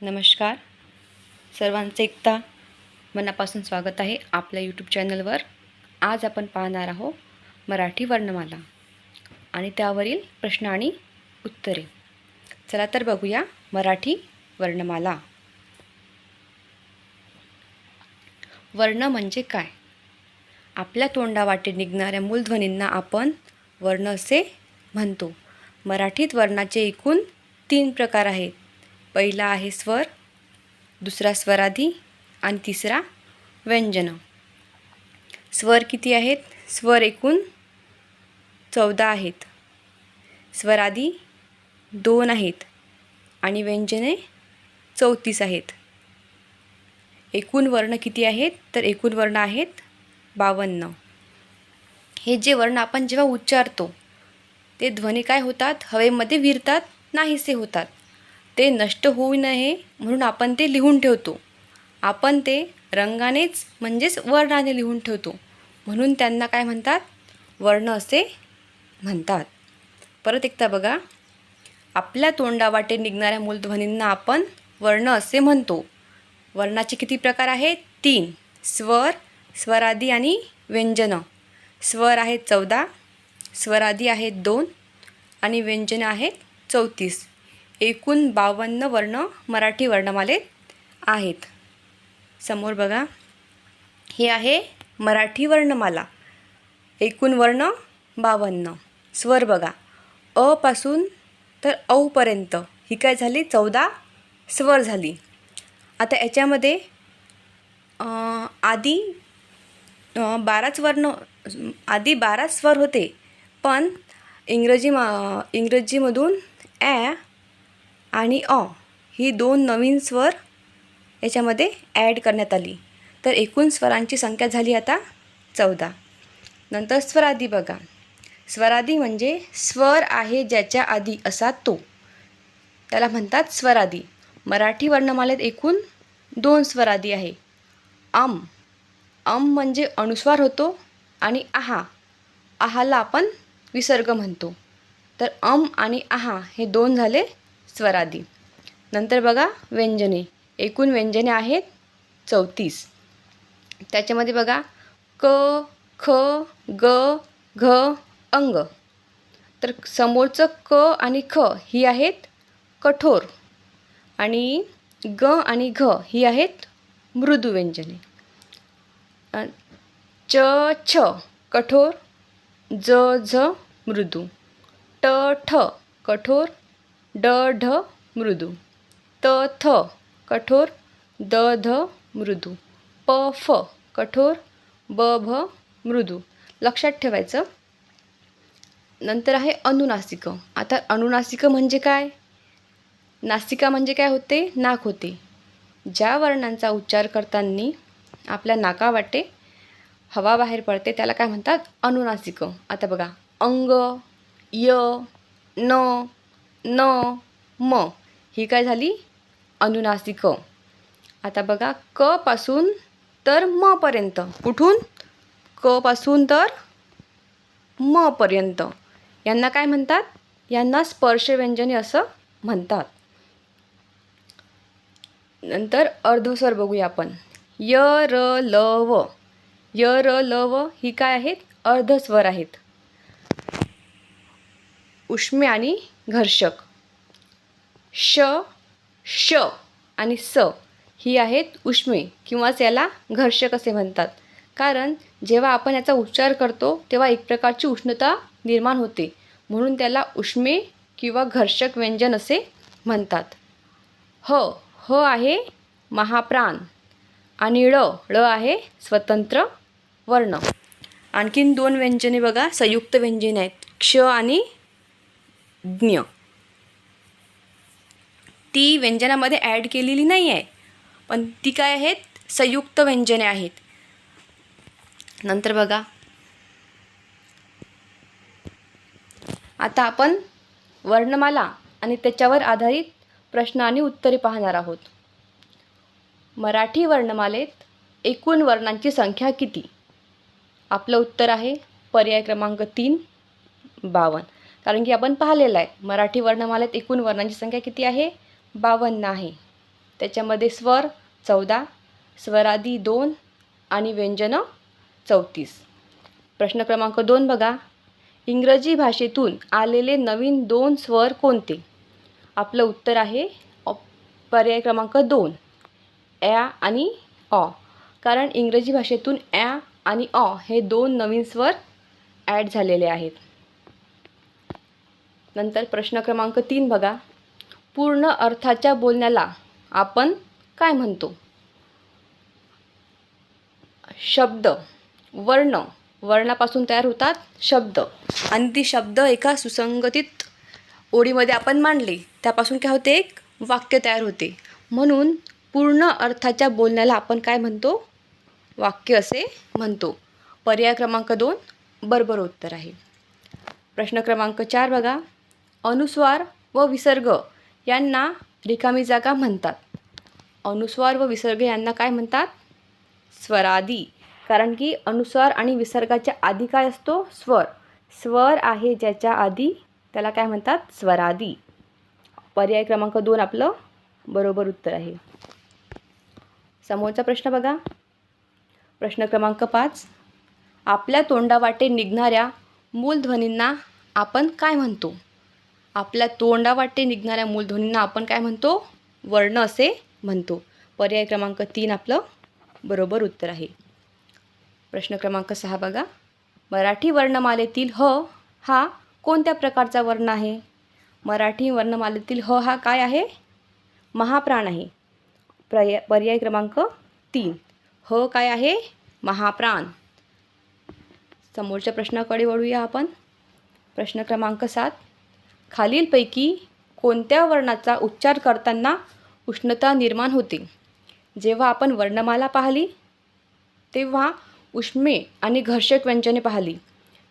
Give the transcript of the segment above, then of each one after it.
नमस्कार. सर्वांचे एकदा मनापासून स्वागत आहे आपल्या यूट्यूब चॅनलवर. आज आपण पाहणार आहोत मराठी वर्णमाला आणि त्यावरील प्रश्न आणि उत्तरे. चला तर बघूया मराठी वर्णमाला. वर्ण म्हणजे काय? आपल्या तोंडावाटे निघणाऱ्या मूलध्वनींना आपण वर्ण असे म्हणतो. मराठीत वर्णाचे एकूण 3 प्रकार आहेत. पहिला आहे स्वर, दुसरा स्वरादी आणि तिसरा व्यंजन. स्वर किती आहेत? स्वर एकूण 14 आहेत. स्वरादी 2 आहेत आणि व्यंजने 34 आहेत. एकूण वर्ण किती आहेत? तर एकूण वर्ण आहेत 52. हे जे वर्ण आपण जेव्हा उच्चारतो ते ध्वनी काय होतात? हवेमध्ये विरतात, नाहीसे होतात. ते नष्ट होऊ नये म्हणून आपण ते लिहून ठेवतो. आपण ते रंगानेच म्हणजेच वर्णाने लिहून ठेवतो. म्हणून त्यांना काय म्हणतात? वर्ण असे म्हणतात. परत एकदा बघा. आपल्या तोंडावाटे निघणाऱ्या मूलध्वनींना आपण वर्ण असे म्हणतो. वर्णाचे किती प्रकार आहेत? 3. स्वर, स्वरादी आणि व्यंजन. स्वर आहेत 14, स्वरादी आहेत 2 आणि व्यंजन आहेत 34. एकूण 52 वर्ण मराठी वर्णमालेत आहेत. समोर बघा. हे आहे मराठी वर्णमाला. एकूण वर्ण 52. स्वर बघा. अ पासून तर औ पर्यंत ही काय झाली? 14 स्वर झाली. आता याच्यामध्ये आधी 12 स्वर होते, पण इंग्रजीमधून ॲ आणि अ ही 2 नवीन स्वर याच्यामध्ये ॲड करण्यात आली. तर एकूण स्वरांची संख्या झाली आता 14. नंतर स्वरादी बघा. स्वरादी म्हणजे स्वर आहे ज्याच्या आधी असा तो, त्याला म्हणतात स्वरादी. मराठी वर्णमालेत एकूण 2 स्वरादी आहे. अम म्हणजे अनुस्वार होतो आणि आहाला आपण विसर्ग म्हणतो. तर अम आणि आहा हे 2 झाले स्वरादी. नंतर बघा व्यंजने. एकूण व्यंजने आहेत 34. त्याच्यामध्ये बघा क, ख, ग, घ, अंग. तर समोरचं क आणि ख ही आहेत कठोर आणि ग आणि घ ही आहेत मृदू व्यंजने. च, छ कठोर, ज, झ मृदू, ट, ठ कठोर, ड, ढ मृदू, त, थ कठोर, द, ध मृदू, प, फ कठोर, ब, भ मृदू. लक्षात ठेवायचं. नंतर आहे अनुनासिक. आता अनुनासिक म्हणजे काय? नासिका म्हणजे काय होते? नाक होते. ज्या वर्णांचा उच्चार करताना आपल्या नाकावाटे हवा बाहेर पडते त्याला काय म्हणतात? अनुनासिक. आता बघा. अंग, य, न, न, म ही काय झाली? अनुनासिक. आता बघा. क पासून तर म पर्यंत. कुठून? क पासून तर म पर्यंत यांना काय म्हणतात? यांना स्पर्श व्यंजने असं म्हणतात. नंतर अर्धस्वर बघूया आपण. य, र, ल, व. य, र, ल, व ही काय आहेत? अर्धस्वर आहेत. उष्मे आणि घर्षक. श, श आणि स ही आहेत उष्मे किंवाच याला घर्षक असे म्हणतात. कारण जेव्हा आपण याचा उच्चार करतो तेव्हा एक प्रकारची उष्णता निर्माण होते, म्हणून त्याला उष्मे किंवा घर्षक व्यंजन असे म्हणतात. ह आहे महाप्राण आणि ळ आहे स्वतंत्र वर्ण. आणखीन 2 व्यंजने बघा संयुक्त व्यंजने आहेत. क्ष आणि ज्ञ. ती व्यंजनामध्ये ॲड केलेली नाही आहे, पण ती काय आहेत? संयुक्त व्यंजने आहेत. नंतर बघा. आता आपण वर्णमाला आणि त्याच्यावर आधारित प्रश्न आणि उत्तरे पाहणार आहोत. मराठी वर्णमालेत एकूण वर्णांची संख्या किती? आपलं उत्तर आहे पर्याय क्रमांक 3, 52. कारण की आपण पाहिलेलं आहे मराठी वर्णमालेत एकूण वर्णांची संख्या किती आहे? 52 आहे. त्याच्यामध्ये स्वर 14, स्वरादी 2 आणि व्यंजनं 34. प्रश्न क्रमांक 2 बघा. इंग्रजी भाषेतून आलेले नवीन 2 स्वर कोणते? आपलं उत्तर आहे पर्याय क्रमांक 2, ॲ आणि ऑ. कारण इंग्रजी भाषेतून ॲ आणि ऑ हे 2 नवीन स्वर ॲड झालेले आहेत. नंतर प्रश्न क्रमांक 3 बघा. पूर्ण अर्थाच्या बोलण्याला आपण काय म्हणतो? शब्द, वर्ण, वर्णापासून तयार होतात शब्द आणि ती शब्द एका सुसंगतीत ओळीमध्ये आपण मांडले त्यापासून काय होते? एक वाक्य तयार होते. म्हणून पूर्ण अर्थाच्या बोलण्याला आपण काय म्हणतो? वाक्य असे म्हणतो. पर्याय क्रमांक 2 बरोबर उत्तर आहे. प्रश्न क्रमांक 4 बघा. अनुस्वार व विसर्ग यांना रिकामी जागा म्हणतात. अनुस्वार व विसर्ग यांना काय म्हणतात? स्वरादी. कारण की अनुस्वार आणि विसर्गाच्या आधी काय असतो? स्वर. स्वर आहे ज्याच्या आधी त्याला काय म्हणतात? स्वरादी. पर्याय क्रमांक 2 आपलं बरोबर उत्तर आहे. समोरचा प्रश्न बघा. प्रश्न क्रमांक 5. आपल्या तोंडावाटे निघणाऱ्या मूलध्वनींना आपण काय म्हणतो? आपल्या तोंडावाटे निघणाऱ्या मूलध्वनींना आपण काय म्हणतो? वर्ण असे म्हणतो. पर्याय क्रमांक 3 आपलं बरोबर उत्तर आहे. प्रश्न क्रमांक 6 बघा. मराठी वर्णमालेतील ह हा कोणत्या प्रकारचा वर्ण आहे? मराठी वर्णमालेतील ह हा काय आहे? महाप्राण आहे. पर्याय क्रमांक 3. ह काय आहे? महाप्राण. समोरच्या प्रश्नाकडे वळूया आपण. प्रश्न क्रमांक 7. खालीलपैकी कोणत्या वर्णाचा उच्चार करताना उष्णता निर्माण होते? जेव्हा आपण वर्णमाला पाहिली तेव्हा उष्मे आणि घर्षक व्यंजने पाहिली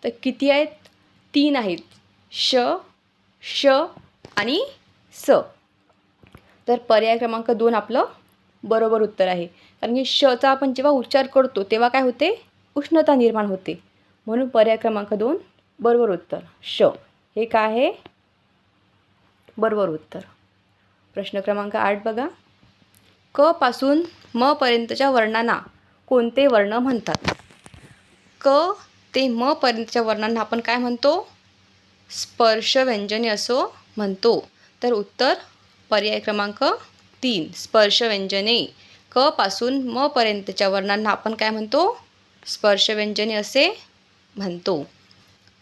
तर किती आहेत? 3 आहेत. श, श आणि स. तर पर्याय क्रमांक 2 आपलं बरोबर उत्तर आहे. कारण की शचा आपण जेव्हा उच्चार करतो तेव्हा काय होते? उष्णता निर्माण होते. म्हणून पर्याय क्रमांक 2 बरोबर उत्तर. श हे काय आहे? बरोबर उत्तर. प्रश्न क्रमांक 8 बघा. क पासून म पर्यंतच्या वर्णांना कोणते वर्ण म्हणतात? क ते म पर्यंतच्या वर्णांना आपण काय म्हणतो? स्पर्श व्यंजने असो म्हणतो. तर उत्तर पर्याय क्रमांक 3 स्पर्श व्यंजने. क पासून म पर्यंतच्या वर्णांना आपण काय म्हणतो? स्पर्श व्यंजने असे म्हणतो.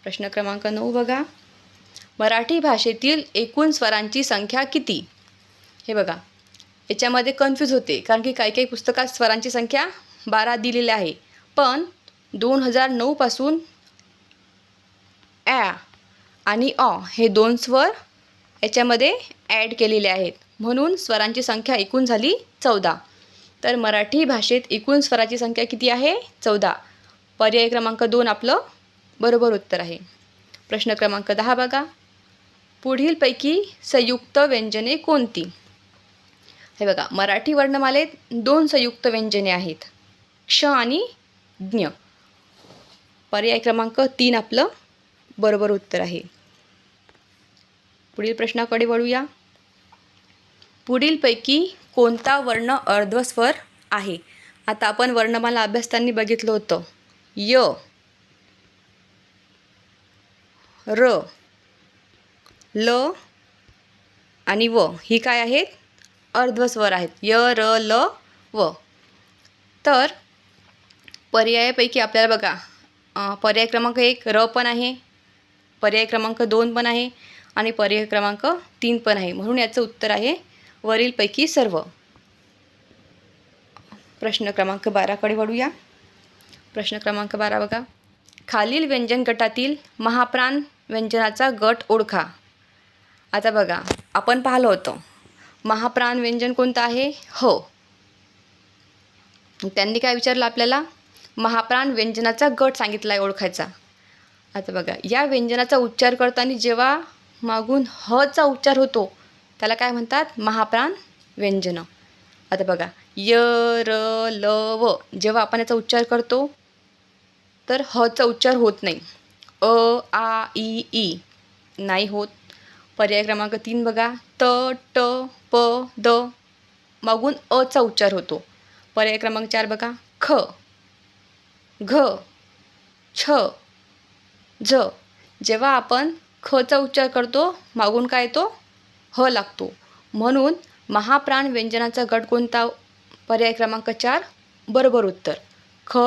प्रश्न क्रमांक 9 बघा. मराठी भाषेतील एकूण स्वरांची संख्या किती? हे बघा, याच्यामध्ये कन्फ्यूज होते कारण की काही काही पुस्तकात स्वरांची संख्या 12 दिलेली आहे. पण 2009 पासून ॲ आणि ऑ हे 2 स्वर याच्यामध्ये ॲड केलेले आहेत. म्हणून स्वरांची संख्या एकूण झाली 14. तर मराठी भाषेत एकूण स्वराची संख्या किती आहे? 14. पर्याय क्रमांक 2 आपलं बरोबर उत्तर आहे. प्रश्न क्रमांक 10 बघा. पुढीलपैकी संयुक्त व्यंजने कोणती? हे बघा, मराठी वर्णमालेत 2 संयुक्त व्यंजने आहेत, क्ष आणि ज्ञ. पर्याय क्रमांक 3 आपलं बरोबर उत्तर आहे. पुढील प्रश्नाकडे वळूया. पुढीलपैकी कोणता वर्ण अर्धस्वर आहे? आता आपण वर्णमाला अभ्यासताना बघितलं होतं. य, र, ल आणि व ही काय आहेत? अर्धस्वर आहेत. य, र, ल, व. तर पर्यायापैकी आपल्याला बघा, पर्याय क्रमांक 1 र पण आहे, पर्याय क्रमांक 2 पण आहे आणि पर्याय क्रमांक 3 पण आहे. म्हणून याचं उत्तर आहे वरीलपैकी सर्व. प्रश्न क्रमांक 12 कडे वळूया. प्रश्न क्रमांक 12 बघा. खालील व्यंजन गटातील महाप्राण व्यंजनाचा गट ओळखा. आता बघा, आपण पाहिलं होतं महाप्राण व्यंजन कोणतं आहे? ह. त्यांनी काय विचारलं आपल्याला? महाप्राण व्यंजनाचा गट सांगितला आहे ओळखायचा. आता बघा, या व्यंजनाचा उच्चार करताना जेव्हा मागून हचा उच्चार होतो त्याला काय म्हणतात? महाप्राण व्यंजन. आता बघा, य, र, ल, व जेव्हा आपण याचा उच्चार करतो तर हचा उच्चार होत नाही. अ, आ, ई नाही होत. पर्याय क्रमांक 3 बघा. त, ट, प, द मागून अचा उच्चार होतो. पर्याय क्रमांक 4 बघा. ख, घ, छ, झ. जेव्हा आपण खचा उच्चार करतो मागून काय येतो? ह लागतो. म्हणून महाप्राण व्यंजनाचा गट कोणता? पर्याय क्रमांक 4 बरोबर उत्तर. ख,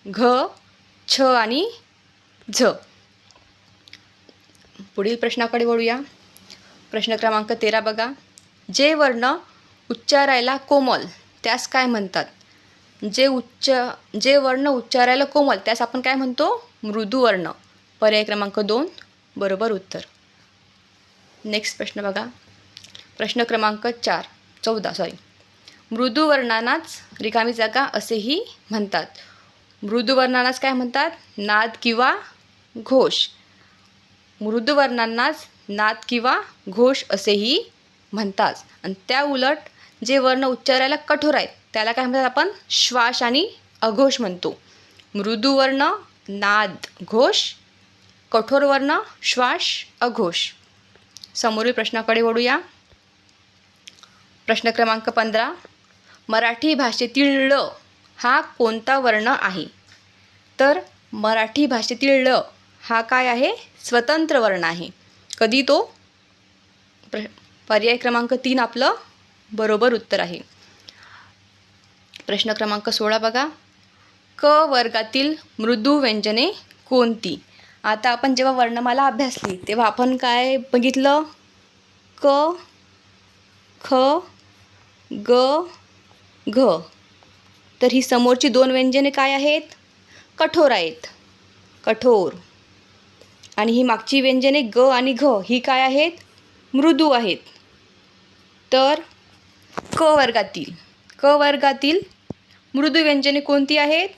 घ, छ आणि झ. पुढील प्रश्नाकडे वळूया. प्रश्न क्रमांक 13 बघा. जे वर्ण उच्चारायला कोमल त्यास काय म्हणतात? जे वर्ण उच्चारायला कोमल त्यास आपण काय म्हणतो? मृदू वर्ण. पर्याय क्रमांक 2 बरोबर उत्तर. नेक्स्ट प्रश्न बघा. प्रश्न क्रमांक 14. मृदू वर्णांनाच रिकामी जागा असेही म्हणतात. मृदू वर्णांनाच काय म्हणतात? नाद किंवा घोष. मृदू वर्णांनाच नाद किंवा घोष असेही म्हणतात. आणि त्या उलट जे वर्ण उच्चारायला कठोर आहेत त्याला काय म्हणतात? आपण श्वास आणि अघोष म्हणतो. मृदू वर्ण नाद घोष, कठोर वर्ण श्वास अघोष. समोरील प्रश्नाकडे वळूया. प्रश्न क्रमांक 15. मराठी भाषेतील ळ हा कोणता वर्ण आहे? तर मराठी भाषेतील ळ हा काय आहे? स्वतंत्र वर्ण आहे. कधी तो? पर्याय क्रमांक 3 आपलं बरोबर उत्तर आहे. प्रश्न क्रमांक 16 बघा. क वर्गातील मृदू व्यंजने कोणती? आता आपण जेव्हा वर्णमाला अभ्यासली तेव्हा आपण काय बघितलं? क, ख, ग, घ. तर ही समोरची 2 व्यंजने काय आहेत? कठोर आहेत. कठोर. आणि ही मागची व्यंजने ग आणि घ ही काय आहेत? मृदू आहेत. तर क वर्गातील मृदू व्यंजने कोणती आहेत?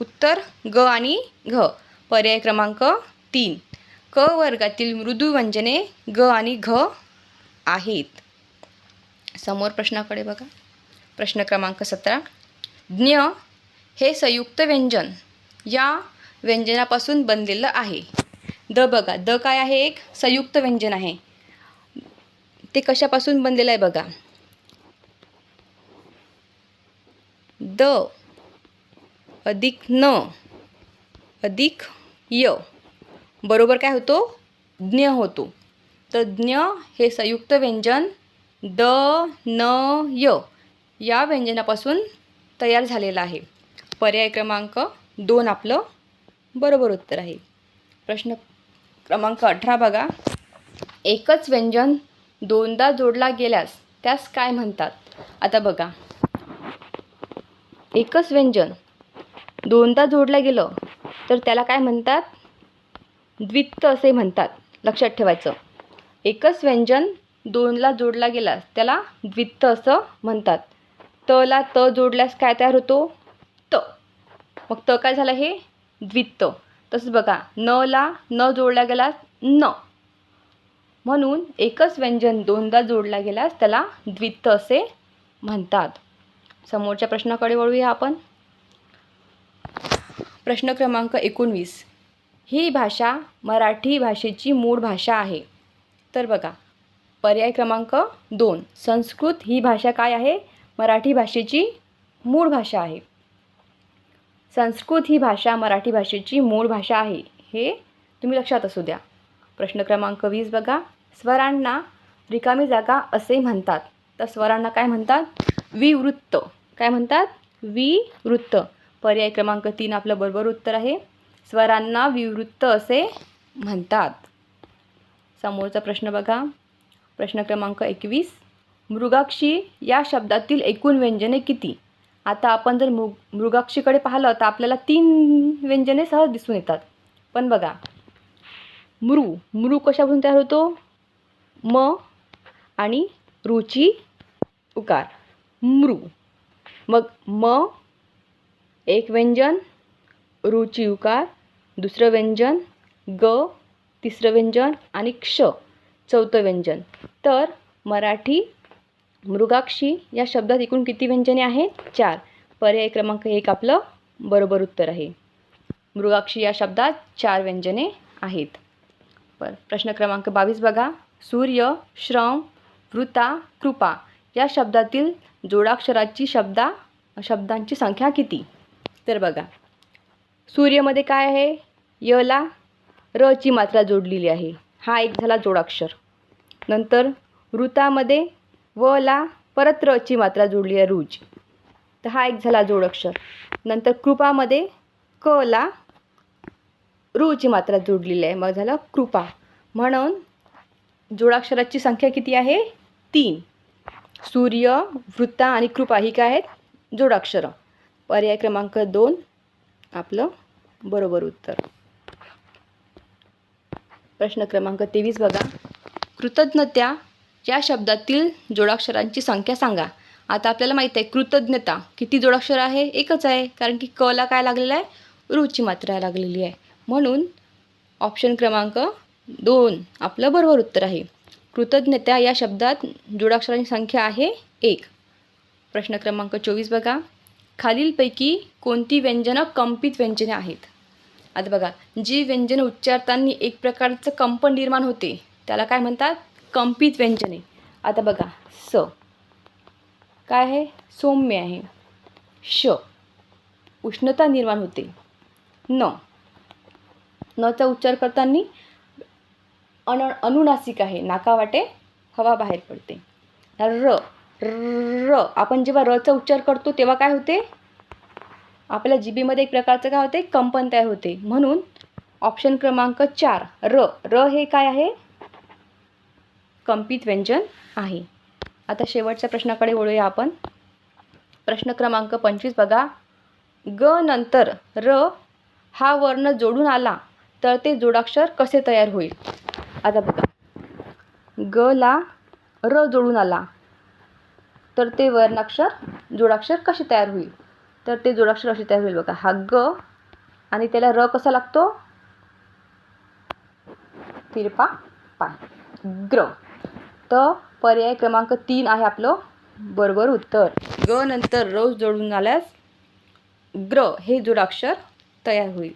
उत्तर ग आणि घ. पर्याय क्रमांक 3. क वर्गातील मृदू व्यंजने ग आणि घ आहेत. समोर प्रश्नाकडे बघा. प्रश्न क्रमांक 17. ज्ञ हे संयुक्त व्यंजन या व्यंजनापासून बनलेलं आहे. द बघा. द काय आहे? एक संयुक्त व्यंजन आहे. ते कशापासून बनलेलं आहे बघा. द अधिक न अधिक य बरोबर काय होतो? ज्ञ होतो. तर ज्ञ हे संयुक्त व्यंजन द न य या व्यंजनापासून तयार झालेलं आहे. पर्याय क्रमांक 2 आपलं बरोबर उत्तर आहे. प्रश्न क्रमांक 18 बघा. एकच व्यंजन दोनदा जोडला गेल्यास त्यास काय म्हणतात? आता बघा. एकच व्यंजन दोनदा जोडलं गेलं तर त्याला काय म्हणतात? द्वित्व असे म्हणतात. लक्षात ठेवायचं. एकच व्यंजन दोनला जोडला गेला त्याला द्वित्व असं म्हणतात. तला त जोडल्यास काय तयार होतो? त. मग त काय झालं? हे द्वित्व. तसंच बघा. न ला न जोडला गेला न. म्हणून एकच व्यंजन दोनदा जोडला गेल्यास त्याला द्वित्व असे म्हणतात. समोरच्या प्रश्नाकडे वळूया आपण. प्रश्न क्रमांक 19. ही भाषा मराठी भाषेची मूळ भाषा आहे. तर बघा. पर्याय क्रमांक 2. संस्कृत ही भाषा काय आहे? मराठी भाषेची मूळ भाषा आहे. संस्कृत ही भाषा मराठी भाषेची मूळ भाषा आहे. हे तुम्ही लक्षात असू द्या. प्रश्न क्रमांक 20 बघा. स्वरांना रिकामी जागा असे म्हणतात. तर स्वरांना काय म्हणतात? विवृत्त. काय म्हणतात? विवृत्त. पर्याय क्रमांक 3 आपलं बरोबर उत्तर आहे. स्वरांना विवृत्त असे म्हणतात. समोरचा प्रश्न बघा. प्रश्न क्रमांक 21. मृगाक्षी या शब्दातील एकूण व्यंजने किती? आता आपण जर मृगाक्षीकडे पाहिलं तर आपल्याला 3 व्यंजने सहज दिसून येतात. पण बघा. मृ कशापासून तयार होतो? म आणि रुची उकार. मृ. मग म एक व्यंजन, रुची उकार दुसरं व्यंजन, ग तिसरं व्यंजन आणि क्ष चौथं व्यंजन. तर मराठी मृगाक्षी या शब्दात एकूण किती व्यंजने आहेत? 4. पर्याय क्रमांक 1 आपलं बरोबर उत्तर आहे. मृगाक्षी या शब्दात 4 व्यंजने आहेत. प्रश्न क्रमांक 22 बघा. सूर्य, श्रम, वृता, कृपा या शब्दातील जोडाक्षराची शब्दांची संख्या किती? तर बघा, सूर्यमध्ये काय आहे? यला र ची मात्रा जोडलेली आहे, हा एक झाला जोडाक्षर. नंतर ऋतामध्ये व ला परत र ची मात्रा जोडली आहे, रुज, तर हा एक झाला जोडाक्षर. नंतर कृपामध्ये क ला रू ची मात्रा जोडलेली आहे, मग झालं कृपा. म्हणून जोडाक्षराची संख्या किती आहे? 3. सूर्य, वृत्ता आणि कृपा ही काय आहेत? जोडाक्षरं. पर्याय क्रमांक 2 आपलं बरोबर उत्तर. प्रश्न क्रमांक 23 बघा, कृतज्ञता या शब्दातील जोडाक्षरांची संख्या सांगा. आता आपल्याला माहीत आहे कृतज्ञता किती जोडाक्षर आहे? एकच आहे, कारण की क ला काय लागलेलं आहे? रू ची मात्रा लागलेली आहे. म्हणून ऑप्शन क्रमांक 2 आपलं बरोबर उत्तर आहे. कृतज्ञता या शब्दात जोडाक्षरांची संख्या आहे 1. प्रश्न क्रमांक 24 बघा, खालीलपैकी कोणती व्यंजनं कंपित व्यंजने आहेत? आता बघा, जी व्यंजनं उच्चारताना एक प्रकारचं कंपन निर्माण होते त्याला काय म्हणतात? कंपित व्यंजने. आता बघा, स काय आहे? सौम्य आहे. श उष्णता निर्माण होते. नचा उच्चार करताना अनुनासिक आहे, नाकावाटे हवा बाहेर पडते. र आपण जेव्हा रचा उच्चार करतो तेव्हा काय होते? आपल्या जिभेमध्ये एक प्रकारचं काय होते? कंपन तयार होते. म्हणून ऑप्शन क्रमांक 4 र हे काय आहे? कंपित व्यंजन आहे. आता शेवटच्या प्रश्नाकडे वळूया आपण. प्रश्न क्रमांक 25 बघा, ग नंतर र हा वर्ण जोडून आला तर ते जोडाक्षर कसे तयार होईल? आता बघा, ग ला र जोडून आला तर ते जोडाक्षर कसे तयार होईल? तर ते जोडाक्षर असे तयार होईल बघा, हा ग आणि त्याला र कसा लागतो? तिरपा पाय, ग्र. तर पर्याय क्रमांक 3 आहे आपलं बरोबर उत्तर. ग नंतर र जोडून आल्यास ग्र हे जोडाक्षर तयार होईल.